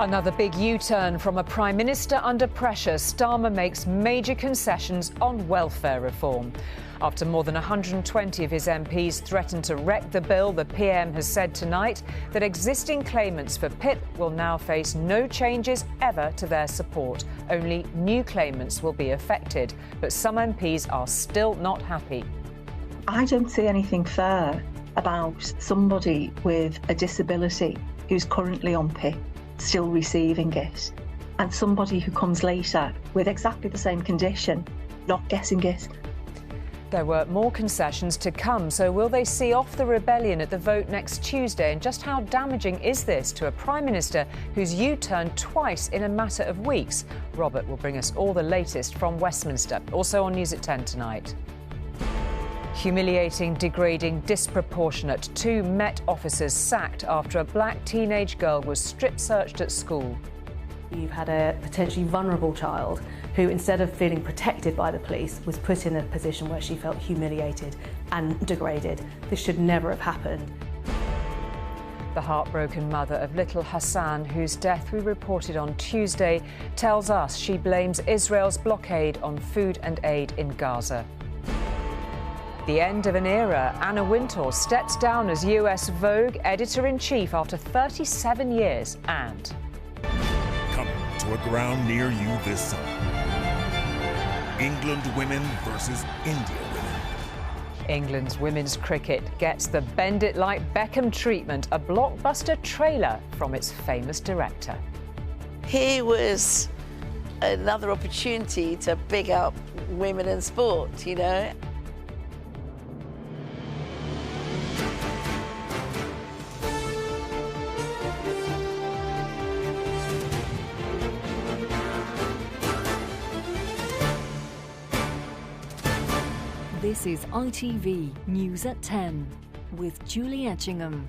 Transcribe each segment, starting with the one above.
Another big U-turn from a Prime Minister under pressure. Starmer makes major concessions on welfare reform. After more than 120 of his MPs threatened to wreck the bill, the PM has said tonight that existing claimants for PIP will now face no changes ever to their support. Only new claimants will be affected. But some MPs are still not happy. I don't see anything fair about somebody with a disability who's currently on PIP still receiving it, and somebody who comes later with exactly the same condition not getting it. There were more concessions to come, so will they see off the rebellion at the vote next Tuesday? And just how damaging is this to a Prime Minister who's U-turned twice in a matter of weeks? Robert will bring us all the latest from Westminster, also on News at 10 tonight. Humiliating, degrading, disproportionate. 2 Met officers sacked after a black teenage girl was strip-searched at school. You've had a potentially vulnerable child who, instead of feeling protected by the police, was put in a position where she felt humiliated and degraded. This should never have happened. The heartbroken mother of little Hasan, whose death we reported on Tuesday, tells us she blames Israel's blockade on food and aid in Gaza. The end of an era. Anna Wintour steps down as US Vogue editor-in-chief after 37 years and... Coming to a ground near you this summer. England women versus India women. England's women's cricket gets the bend it like Beckham treatment, a blockbuster trailer from its famous director. Here was another opportunity to big up women in sport, you know. This is ITV News at 10 with Julie Etchingham.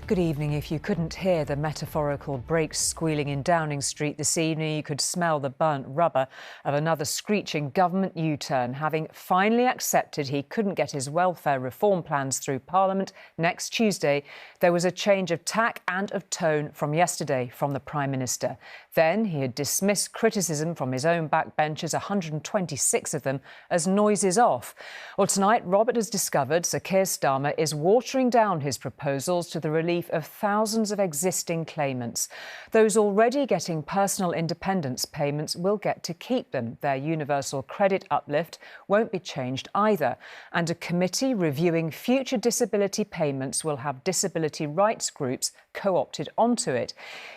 Good evening. If you couldn't hear the metaphorical brakes squealing in Downing Street this evening, you could smell the burnt rubber of another screeching government U-turn. Having finally accepted he couldn't get his welfare reform plans through Parliament next Tuesday, there was a change of tack and of tone from yesterday from the Prime Minister. Then he had dismissed criticism from his own backbenchers, 126 of them, as noises off. Well, tonight, Robert has discovered Sir Keir Starmer is watering down his proposals to the relief of thousands of existing claimants. Those already getting personal independence payments will get to keep them. Their universal credit uplift won't be changed either. And a committee reviewing future disability payments will have disability rights groups co-opted onto it.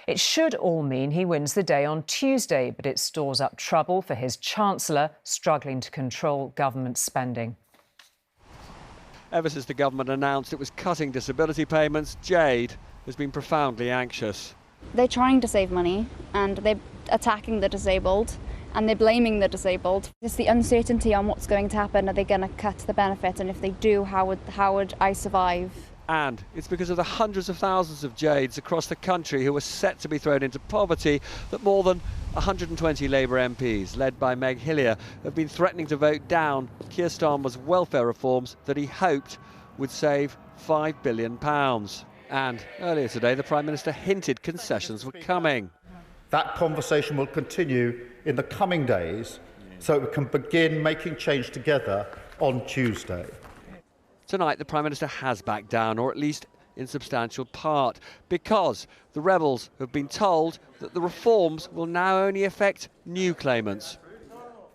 It should all mean he wins the day on Tuesday, but it stores up trouble for his Chancellor, struggling to control government spending. Ever since the government announced it was cutting disability payments, Jade has been profoundly anxious. They're trying to save money and they're attacking the disabled and they're blaming the disabled. It's the uncertainty on what's going to happen. Are they going to cut the benefit? And if they do, how would I survive? And it's because of the hundreds of thousands of Jades across the country who are set to be thrown into poverty that more than 120 Labour MPs, led by Meg Hillier, have been threatening to vote down Keir Starmer's welfare reforms that he hoped would save £5 billion. And earlier today, the Prime Minister hinted concessions were coming. That conversation will continue in the coming days so we can begin making change together on Tuesday. Tonight, the Prime Minister has backed down, or at least in substantial part, because the rebels have been told that the reforms will now only affect new claimants.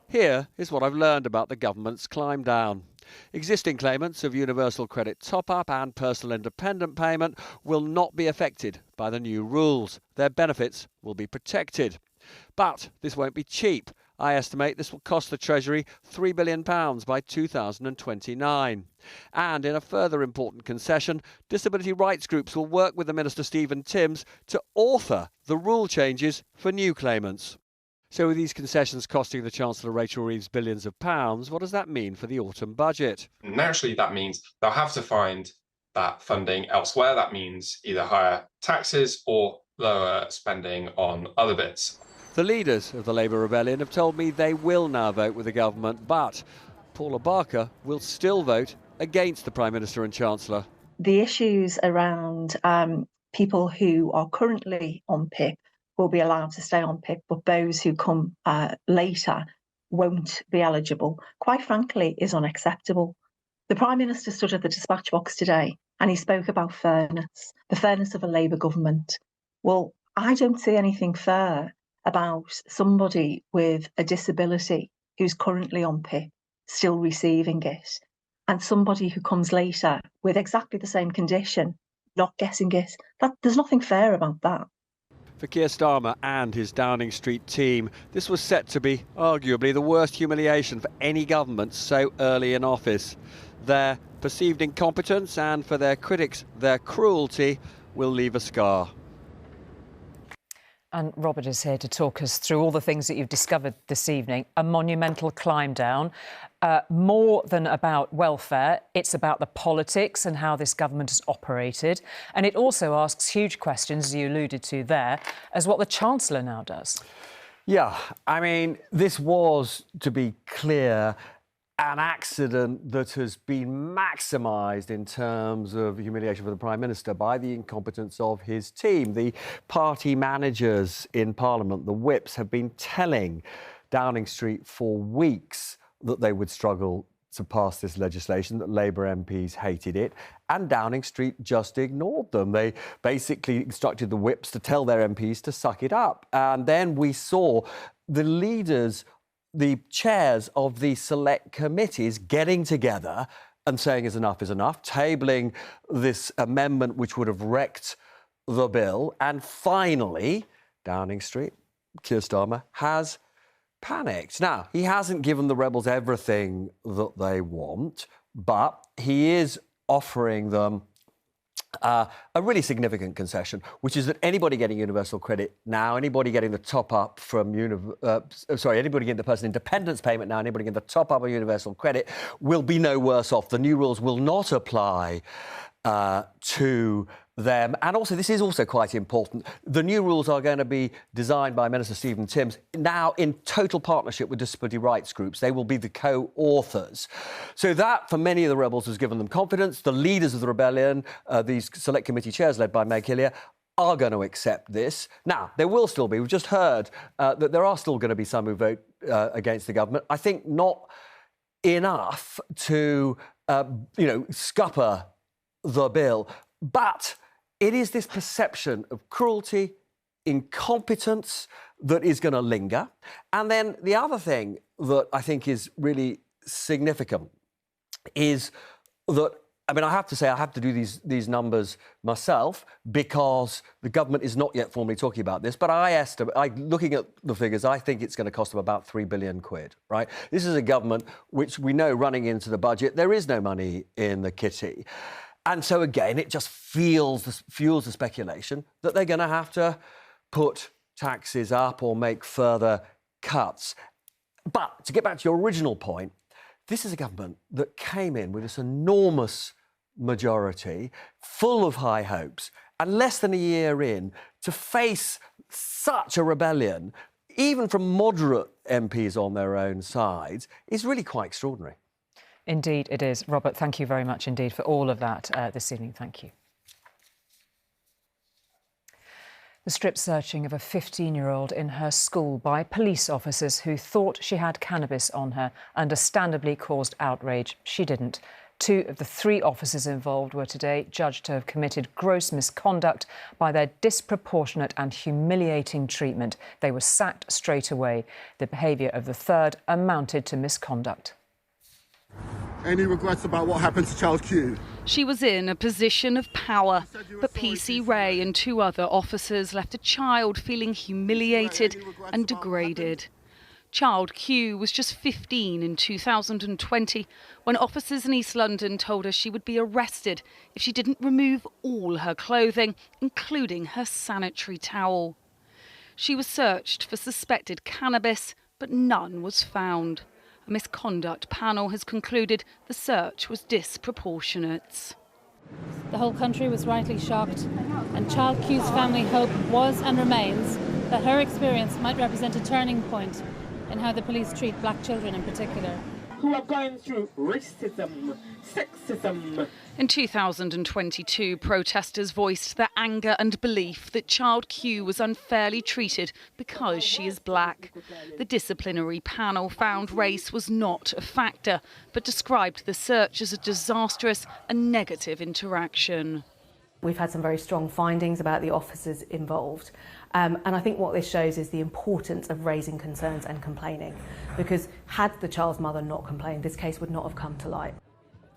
Here is what I've learned about the government's climb down. Existing claimants of universal credit top-up and personal independent payment will not be affected by the new rules. Their benefits will be protected. But this won't be cheap. I estimate this will cost the Treasury £3 billion by 2029. And in a further important concession, disability rights groups will work with the Minister Stephen Timms to author the rule changes for new claimants. So with these concessions costing the Chancellor Rachel Reeves billions of pounds, what does that mean for the autumn budget? Naturally, that means they'll have to find that funding elsewhere. That means either higher taxes or lower spending on other bits. The leaders of the Labour rebellion have told me they will now vote with the government, but Paula Barker will still vote against the Prime Minister and Chancellor. The issues around people who are currently on PIP will be allowed to stay on PIP, but those who come later won't be eligible, quite frankly, is unacceptable. The Prime Minister stood at the dispatch box today and he spoke about fairness, the fairness of a Labour government. Well, I don't see anything fair about somebody with a disability who's currently on PIP still receiving it, and somebody who comes later with exactly the same condition not getting it. There's nothing fair about that. For Keir Starmer and his Downing Street team, this was set to be arguably the worst humiliation for any government so early in office. Their perceived incompetence and, for their critics, their cruelty will leave a scar. And Robert is here to talk us through all the things that you've discovered this evening. A monumental climb down. More than about welfare, it's about the politics and how this government has operated. And it also asks huge questions, as you alluded to there, as what the Chancellor now does. Yeah, I mean, this was, to be clear, an accident that has been maximised in terms of humiliation for the Prime Minister by the incompetence of his team. The party managers in Parliament, the whips, have been telling Downing Street for weeks that they would struggle to pass this legislation, that Labour MPs hated it, and Downing Street just ignored them. They basically instructed the whips to tell their MPs to suck it up. And then we saw the leaders, the chairs of the select committees getting together and saying is enough, tabling this amendment which would have wrecked the bill. And finally, Downing Street, Keir Starmer, has panicked. Now, he hasn't given the rebels everything that they want, but he is offering them a really significant concession, which is that anybody getting universal credit now, anybody getting the top-up from anybody getting the personal independence payment now, anybody getting the top-up of universal credit will be no worse off. The new rules will not apply to them. And also, this is also quite important, the new rules are going to be designed by Minister Stephen Timms, now in total partnership with disability rights groups. They will be the co-authors. So that, for many of the rebels, has given them confidence. The leaders of the rebellion, these select committee chairs led by Meg Hillier, are going to accept this. Now, there will still be, we've just heard that there are still going to be some who vote against the government. I think not enough to, scupper the bill. But it is this perception of cruelty, incompetence that is going to linger. And then the other thing that I think is really significant is that, I mean, I have to say I have to do these numbers myself because the government is not yet formally talking about this. But looking at the figures, I think it's going to cost them about £3 billion, right? This is a government which we know running into the budget, there is no money in the kitty. And so, again, it just fuels the speculation that they're going to have to put taxes up or make further cuts. But to get back to your original point, this is a government that came in with this enormous majority, full of high hopes, and less than a year in, to face such a rebellion, even from moderate MPs on their own sides, is really quite extraordinary. Indeed, it is. Robert, thank you very much indeed for all of that this evening. Thank you. The strip searching of a 15-year-old in her school by police officers who thought she had cannabis on her understandably caused outrage. She didn't. 2 of the 3 officers involved were today judged to have committed gross misconduct by their disproportionate and humiliating treatment. They were sacked straight away. The behaviour of the 3rd amounted to misconduct. Any regrets about what happened to Child Q? She was in a position of power, but PC Ray and 2 other officers left a child feeling humiliated and degraded. Child Q was just 15 in 2020 when officers in East London told her she would be arrested if she didn't remove all her clothing, including her sanitary towel. She was searched for suspected cannabis, but none was found. A misconduct panel has concluded the search was disproportionate. The whole country was rightly shocked, and Child Q's family hope was and remains that her experience might represent a turning point in how the police treat black children in particular. Who are going through racism, sexism. In 2022, protesters voiced their anger and belief that child Q was unfairly treated because she is black. The disciplinary panel found race was not a factor, but described the search as a disastrous and negative interaction. We've had some very strong findings about the officers involved. And I think what this shows is the importance of raising concerns and complaining, because had the child's mother not complained, this case would not have come to light.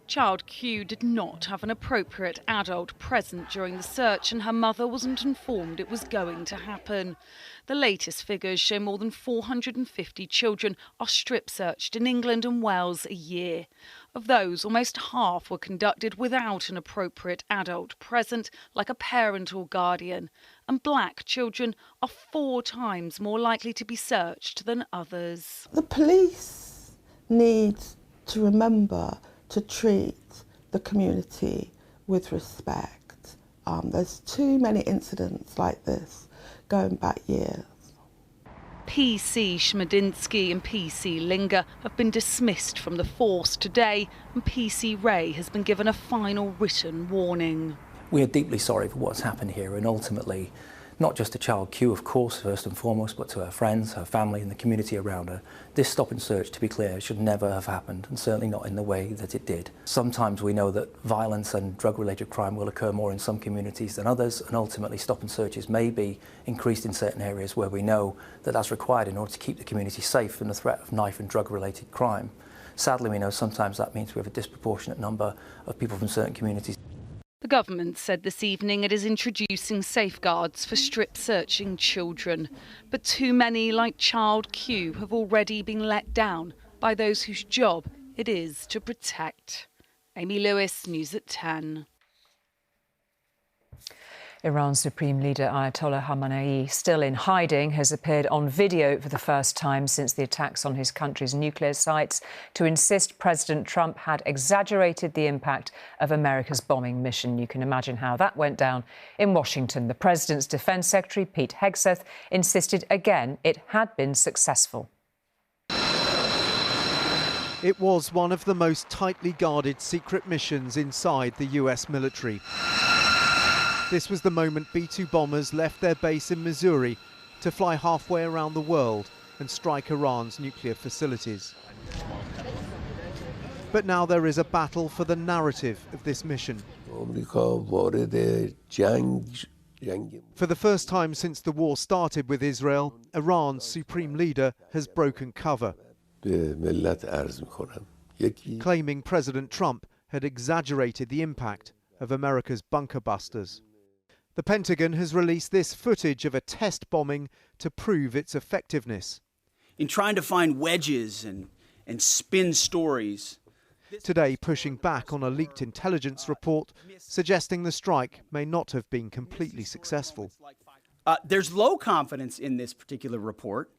Child Q did not have an appropriate adult present during the search, and her mother wasn't informed it was going to happen. The latest figures show more than 450 children are strip searched in England and Wales a year. Of those, almost half were conducted without an appropriate adult present, like a parent or guardian. And black children are 4 times more likely to be searched than others. The police need to remember to treat the community with respect. There's too many incidents like this going back years. PC Schmadinsky and PC Linger have been dismissed from the force today, and PC Ray has been given a final written warning. We are deeply sorry for what's happened here, and ultimately not just to child Q, of course, first and foremost, but to her friends, her family and the community around her. This stop and search, to be clear, should never have happened, and certainly not in the way that it did. Sometimes we know that violence and drug-related crime will occur more in some communities than others, and ultimately stop and searches may be increased in certain areas where we know that that's required in order to keep the community safe from the threat of knife and drug-related crime. Sadly, we know sometimes that means we have a disproportionate number of people from certain communities. The government said this evening it is introducing safeguards for strip searching children. But too many, like child Q, have already been let down by those whose job it is to protect. Amy Lewis, News at 10. Iran's Supreme Leader Ayatollah Khamenei, still in hiding, has appeared on video for the first time since the attacks on his country's nuclear sites to insist President Trump had exaggerated the impact of America's bombing mission. You can imagine how that went down in Washington. The president's defense secretary, Pete Hegseth, insisted again it had been successful. It was one of the most tightly guarded secret missions inside the US military. This was the moment B-2 bombers left their base in Missouri to fly halfway around the world and strike Iran's nuclear facilities. But now there is a battle for the narrative of this mission. For the first time since the war started with Israel, Iran's supreme leader has broken cover, claiming President Trump had exaggerated the impact of America's bunker busters. The Pentagon has released this footage of a test bombing to prove its effectiveness. In trying to find wedges and spin stories. Today pushing back on a leaked intelligence report suggesting the strike may not have been completely successful. There's low confidence in this particular report.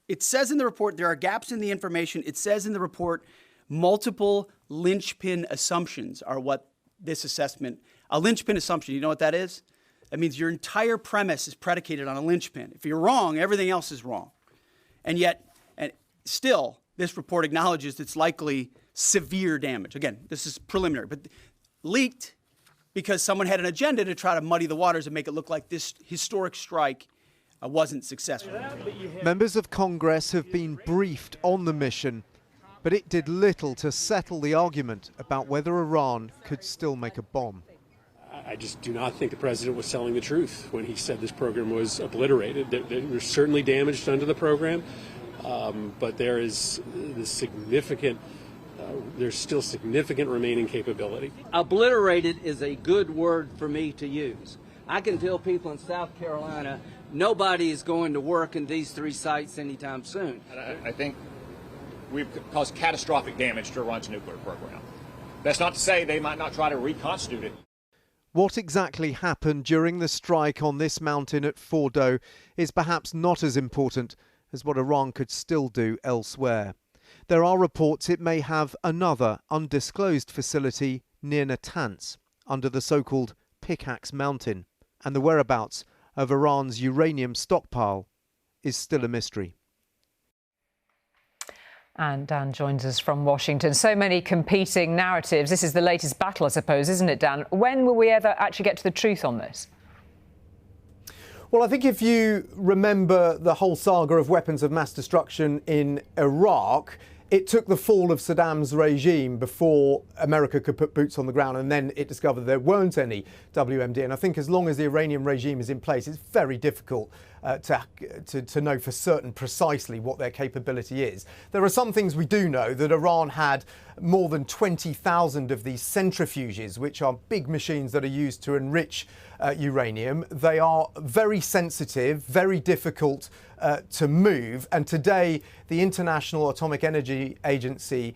It says in the report there are gaps in the information. It says in the report multiple linchpin assumptions are what this assessment, a linchpin assumption, you know what that is? That means your entire premise is predicated on a linchpin. If you're wrong, everything else is wrong. And yet, still, this report acknowledges it's likely severe damage. Again, this is preliminary, but leaked because someone had an agenda to try to muddy the waters and make it look like this historic strike wasn't successful. Members of Congress have been briefed on the mission, but it did little to settle the argument about whether Iran could still make a bomb. I just do not think the president was telling the truth when he said this program was obliterated. There was certainly damage done to the program, but there is there's still significant remaining capability. Obliterated is a good word for me to use. I can tell people in South Carolina nobody is going to work in these 3 sites anytime soon. I think we've caused catastrophic damage to Iran's nuclear program. That's not to say they might not try to reconstitute it. What exactly happened during the strike on this mountain at Fordo is perhaps not as important as what Iran could still do elsewhere. There are reports it may have another undisclosed facility near Natanz, under the so-called Pickaxe Mountain, and the whereabouts of Iran's uranium stockpile is still a mystery. And Dan joins us from Washington. So many competing narratives. This is the latest battle, I suppose, isn't it, Dan? When will we ever actually get to the truth on this? Well, I think if you remember the whole saga of weapons of mass destruction in Iraq, it took the fall of Saddam's regime before America could put boots on the ground, and then it discovered there weren't any WMD. And I think as long as the Iranian regime is in place, it's very difficult to know for certain precisely what their capability is. There are some things we do know, that Iran had more than 20,000 of these centrifuges, which are big machines that are used to enrich uranium. They are very sensitive, very difficult to move. And today, the International Atomic Energy Agency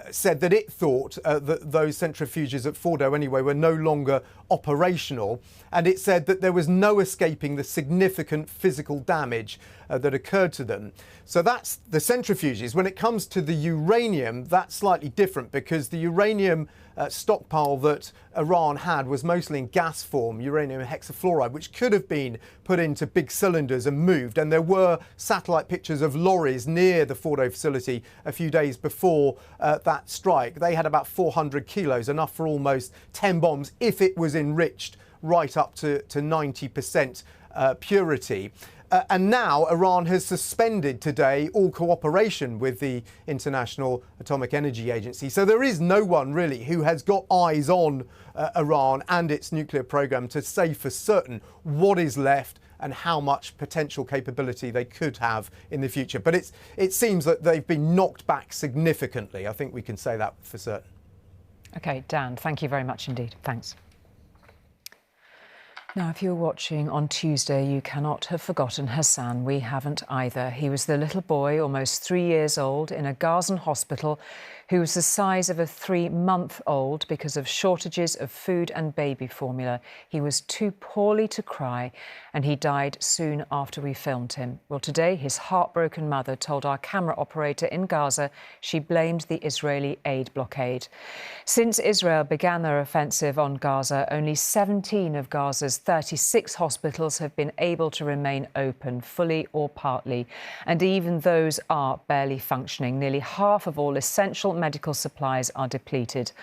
said that it thought that those centrifuges at Fordo anyway were no longer operational. And it said that there was no escaping the significant physical damage that occurred to them. So that's the centrifuges. When it comes to the uranium, that's slightly different, because the uranium stockpile that Iran had was mostly in gas form, uranium hexafluoride, which could have been put into big cylinders and moved. And there were satellite pictures of lorries near the Fordo facility a few days before that strike. They had about 400 kilos, enough for almost 10 bombs if it was enriched right up to 90% purity. And now Iran has suspended today all cooperation with the International Atomic Energy Agency. So there is no one really who has got eyes on Iran and its nuclear program to say for certain what is left and how much potential capability they could have in the future. But it seems that they've been knocked back significantly. I think we can say that for certain. OK, Dan, thank you very much indeed. Thanks. Now, if you were watching on Tuesday, you cannot have forgotten Hasan. We haven't either. He was the little boy, almost 3 years old, in a Gazan hospital, who was the size of a 3-month-old because of shortages of food and baby formula. He was too poorly to cry, and he died soon after we filmed him. Well, today, his heartbroken mother told our camera operator in Gaza she blamed the Israeli aid blockade. Since Israel began their offensive on Gaza, only 17 of Gaza's 36 hospitals have been able to remain open, fully or partly, and even those are barely functioning. Nearly half of all essential medical supplies are depleted.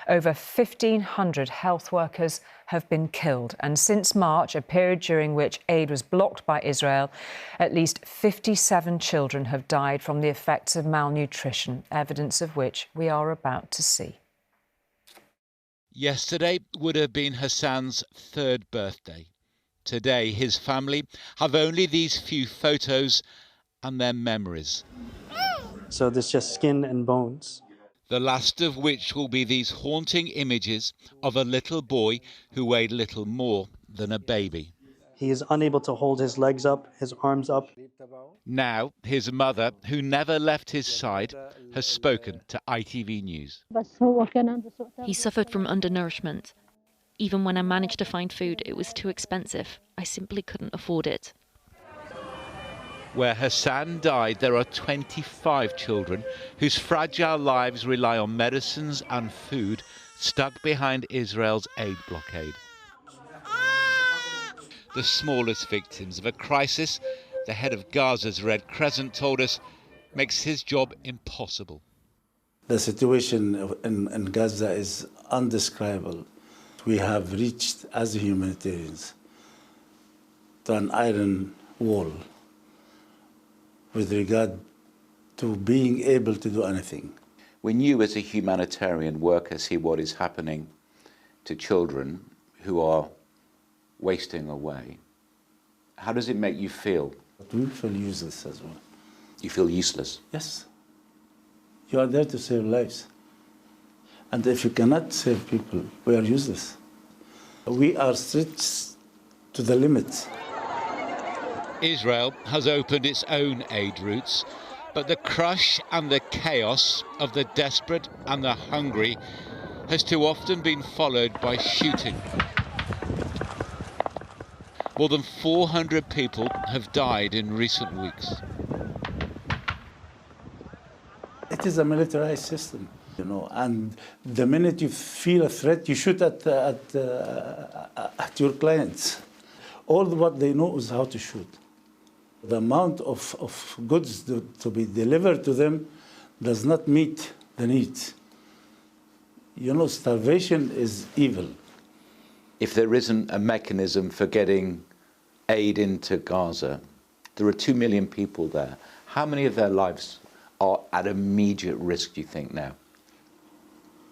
Over 1,500 health workers have been killed, and since March, a period during which aid was blocked by Israel, at least 57 children have died from the effects of malnutrition, evidence of which we are about to see. Yesterday would have been Hasan's 3rd birthday. Today, his family have only these few photos and their memories. So there's just skin and bones. The last of which will be these haunting images of a little boy who weighed little more than a baby. He is unable to hold his legs up, his arms up. Now, his mother, who never left his side, has spoken to ITV News. He suffered from undernourishment. Even when I managed to find food, it was too expensive. I simply couldn't afford it. Where Hasan died, there are 25 children whose fragile lives rely on medicines and food stuck behind Israel's aid blockade. The smallest victims of a crisis, the head of Gaza's Red Crescent told us, makes his job impossible. The situation in Gaza is undescribable. We have reached, as humanitarians, to an iron wall with regard to being able to do anything. When you as a humanitarian worker see what is happening to children who are wasting away, how does it make you feel? We feel useless as well. You feel useless? Yes. You are there to save lives. And if you cannot save people, we are useless. We are stretched to the limit. Israel has opened its own aid routes, but the crush and the chaos of the desperate and the hungry has too often been followed by shooting. More than 400 people have died in recent weeks. It is a militarized system, you know, and the minute you feel a threat, you shoot at your clients. All what they know is how to shoot. The amount of goods to be delivered to them, does not meet the needs. You know, starvation is evil. If there isn't a mechanism for getting aid into Gaza, there are 2 million people there. How many of their lives are at immediate risk, do you think, now?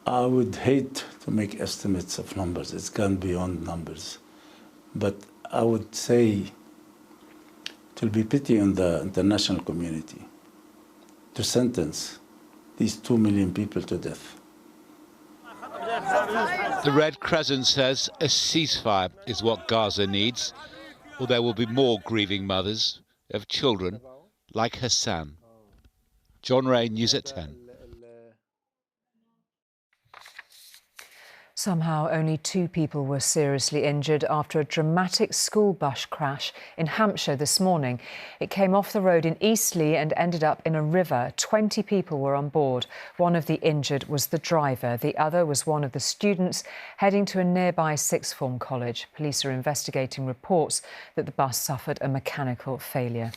I would hate to make estimates of numbers. It's gone beyond numbers. But I would say it will be pity on the international community to sentence these 2 million people to death. The Red Crescent says a ceasefire is what Gaza needs, or there will be more grieving mothers of children like Hasan. John Ray, News at 10. Somehow only 2 people were seriously injured after a dramatic school bus crash in Hampshire this morning. It came off the road in Eastleigh and ended up in a river. 20 people were on board. One of the injured was the driver. The other was one of the students heading to a nearby sixth form college. Police are investigating reports that the bus suffered a mechanical failure.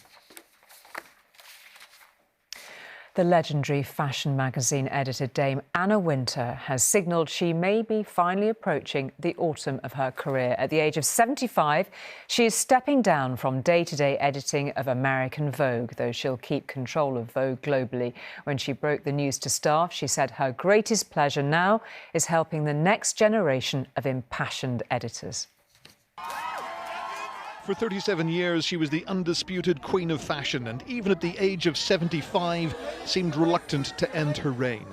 The legendary fashion magazine editor Dame Anna Wintour has signalled she may be finally approaching the autumn of her career. At the age of 75, she is stepping down from day-to-day editing of American Vogue, though she'll keep control of Vogue globally. When she broke the news to staff, she said her greatest pleasure now is helping the next generation of impassioned editors. For 37 years, she was the undisputed queen of fashion, and even at the age of 75, seemed reluctant to end her reign.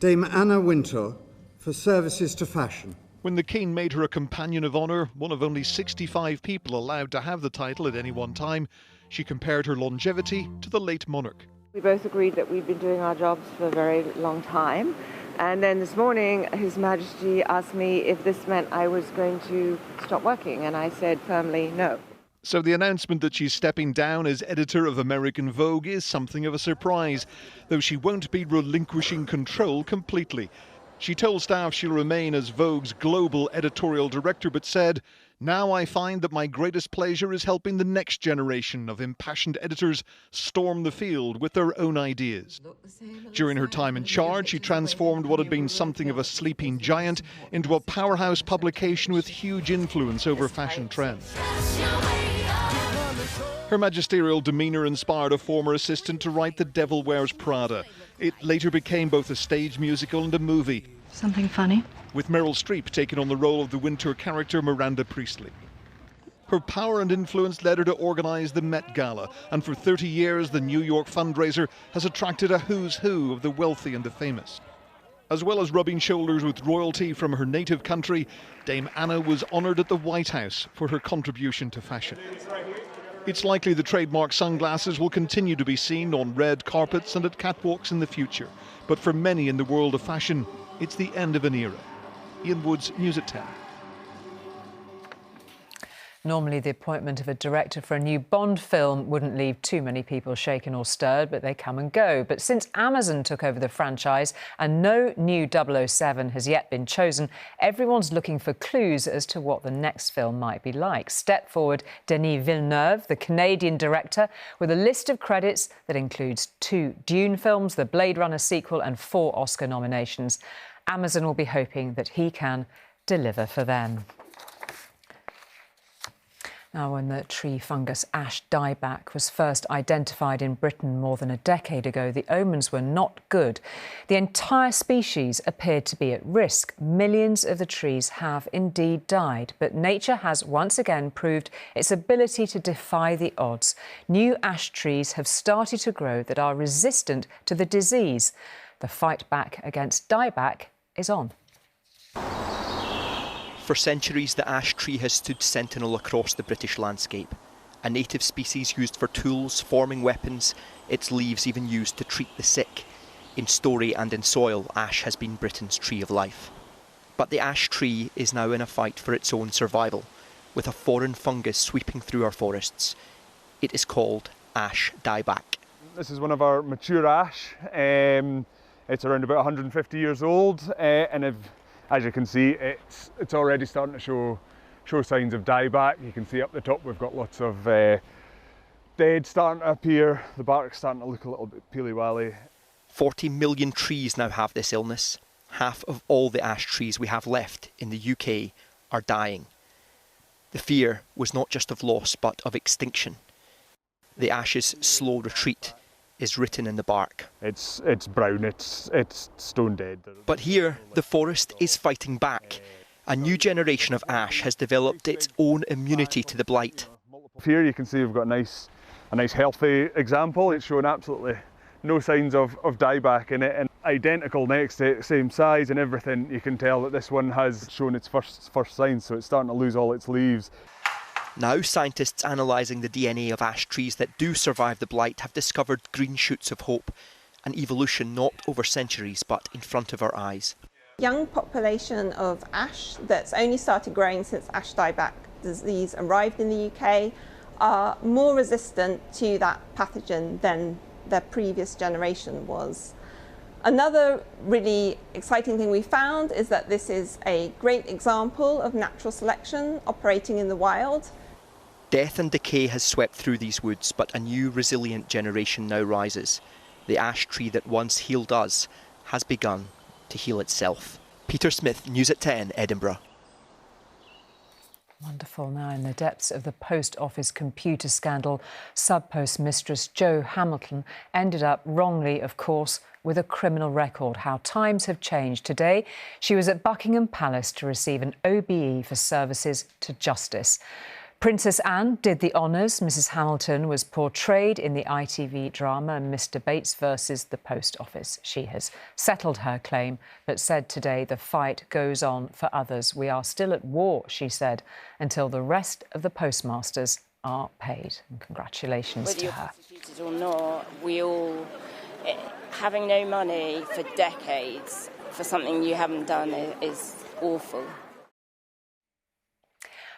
Dame Anna Wintour, for services to fashion. When the King made her a companion of honour, one of only 65 people allowed to have the title at any one time, she compared her longevity to the late monarch. We both agreed that we'd been doing our jobs for a very long time. And then this morning, His Majesty asked me if this meant I was going to stop working, and I said firmly no. So the announcement that she's stepping down as editor of American Vogue is something of a surprise, though she won't be relinquishing control completely. She told staff she'll remain as Vogue's global editorial director, but said, "Now I find that my greatest pleasure is helping the next generation of impassioned editors storm the field with their own ideas." During her time in charge, she transformed what had been something of a sleeping giant into a powerhouse publication with huge influence over fashion trends. Her magisterial demeanour inspired a former assistant to write The Devil Wears Prada. It later became both a stage musical and a movie. Something funny? With Meryl Streep taking on the role of the Wintour character Miranda Priestley. Her power and influence led her to organise the Met Gala, and for 30 years the New York fundraiser has attracted a who's who of the wealthy and the famous. As well as rubbing shoulders with royalty from her native country, Dame Anna was honoured at the White House for her contribution to fashion. It's likely the trademark sunglasses will continue to be seen on red carpets and at catwalks in the future. But for many in the world of fashion, it's the end of an era. Ian Woods, News at 10. Normally, the appointment of a director for a new Bond film wouldn't leave too many people shaken or stirred, but they come and go. But since Amazon took over the franchise and no new 007 has yet been chosen, everyone's looking for clues as to what the next film might be like. Step forward Denis Villeneuve, the Canadian director, with a list of credits that includes 2 Dune films, the Blade Runner sequel and 4 Oscar nominations. Amazon will be hoping that he can deliver for them. Now, when the tree fungus ash dieback was first identified in Britain more than a decade ago, the omens were not good. The entire species appeared to be at risk. Millions of the trees have indeed died, but nature has once again proved its ability to defy the odds. New ash trees have started to grow that are resistant to the disease. The fight back against dieback is on. For centuries, the ash tree has stood sentinel across the British landscape. A native species used for tools, forming weapons, its leaves even used to treat the sick. In story and in soil, ash has been Britain's tree of life. But the ash tree is now in a fight for its own survival, with a foreign fungus sweeping through our forests. It is called ash dieback. This is one of our mature ash. It's around about 150 years old, and as you can see, it's already starting to show signs of dieback. You can see up the top we've got lots of dead starting to appear. The bark's starting to look a little bit peely-wally. 40 million trees now have this illness. Half of all the ash trees we have left in the UK are dying. The fear was not just of loss, but of extinction. The ash's slow retreat is written in the bark. It's brown, it's stone dead. But here, the forest is fighting back. A new generation of ash has developed its own immunity to the blight. Here you can see we've got a nice healthy example. It's showing absolutely no signs of dieback in it, and identical next to it, same size and everything. You can tell that this one has shown its first signs, so it's starting to lose all its leaves. Now scientists analysing the DNA of ash trees that do survive the blight have discovered green shoots of hope, an evolution not over centuries but in front of our eyes. Young population of ash that's only started growing since ash dieback disease arrived in the UK are more resistant to that pathogen than their previous generation was. Another really exciting thing we found is that this is a great example of natural selection operating in the wild. Death and decay has swept through these woods, but a new resilient generation now rises. The ash tree that once healed us has begun to heal itself. Peter Smith, News at 10, Edinburgh. Wonderful. Now, in the depths of the post office computer scandal, sub-post mistress Jo Hamilton ended up wrongly, of course, with a criminal record. How times have changed. Today, she was at Buckingham Palace to receive an OBE for services to justice. Princess Anne did the honours. Mrs Hamilton was portrayed in the ITV drama Mr Bates versus the Post Office. She has settled her claim, but said today the fight goes on for others. We are still at war, she said, until the rest of the postmasters are paid. And congratulations to her. Whether you're prosecuted or not, we all, having no money for decades for something you haven't done is awful.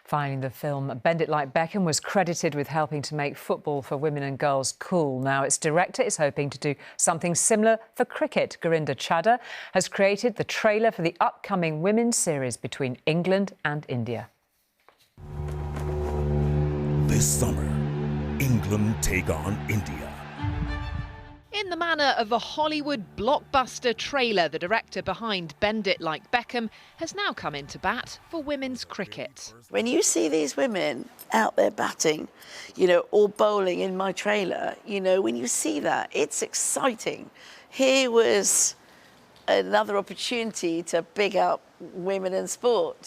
Finally, the film Bend It Like Beckham was credited with helping to make football for women and girls cool. Now, its director is hoping to do something similar for cricket. Gurinder Chadha has created the trailer for the upcoming women's series between England and India. This summer, England take on India. In the manner of a Hollywood blockbuster trailer, the director behind Bend It Like Beckham has now come into bat for women's cricket. When you see these women out there batting, or bowling in my trailer, when you see that, it's exciting. Here was another opportunity to big up women in sport,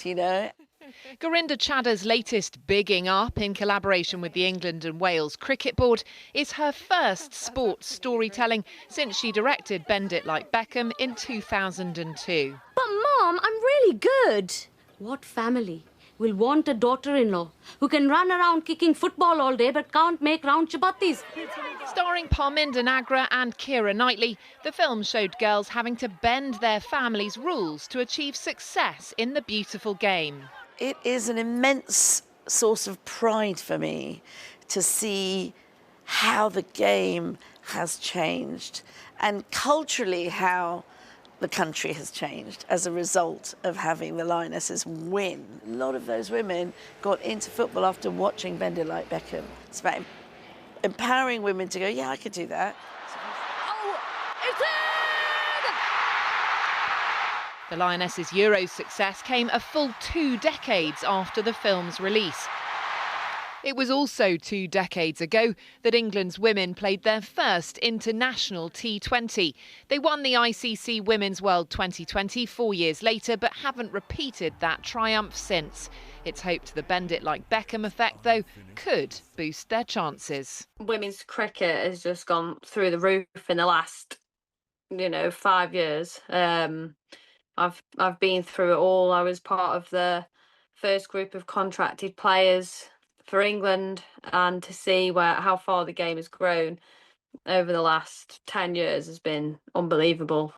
Gurinder Chadha's latest bigging up, in collaboration with the England and Wales Cricket Board, is her first sports storytelling since she directed Bend It Like Beckham in 2002. But Mom, I'm really good. What family will want a daughter-in-law who can run around kicking football all day but can't make round chapatis? Starring Parminder Nagra and Keira Knightley, the film showed girls having to bend their family's rules to achieve success in the beautiful game. It is an immense source of pride for me to see how the game has changed and culturally how the country has changed as a result of having the Lionesses win. A lot of those women got into football after watching Bend It Like Beckham. It's about empowering women to go, yeah, I could do that. Oh, it's in! The Lionesses' Euro success came a full 2 decades after the film's release. It was also 2 decades ago that England's women played their first international T20. They won the ICC Women's World 2020 4 years later, but haven't repeated that triumph since. It's hoped the Bend It Like Beckham effect, though, could boost their chances. Women's cricket has just gone through the roof in the last, 5 years. I've been through it all. I was part of the first group of contracted players for England, and to see how far the game has grown over the last 10 years has been unbelievable.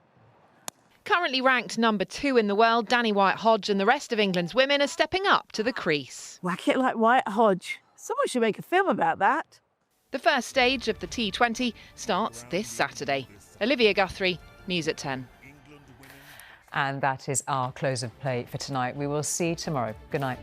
Currently ranked number 2 in the world, Danny White-Hodge and the rest of England's women are stepping up to the crease. Whack it like White-Hodge. Someone should make a film about that. The first stage of the T20 starts this Saturday. Olivia Guthrie, News at 10. And that is our close of play for tonight. We will see you tomorrow. Good night.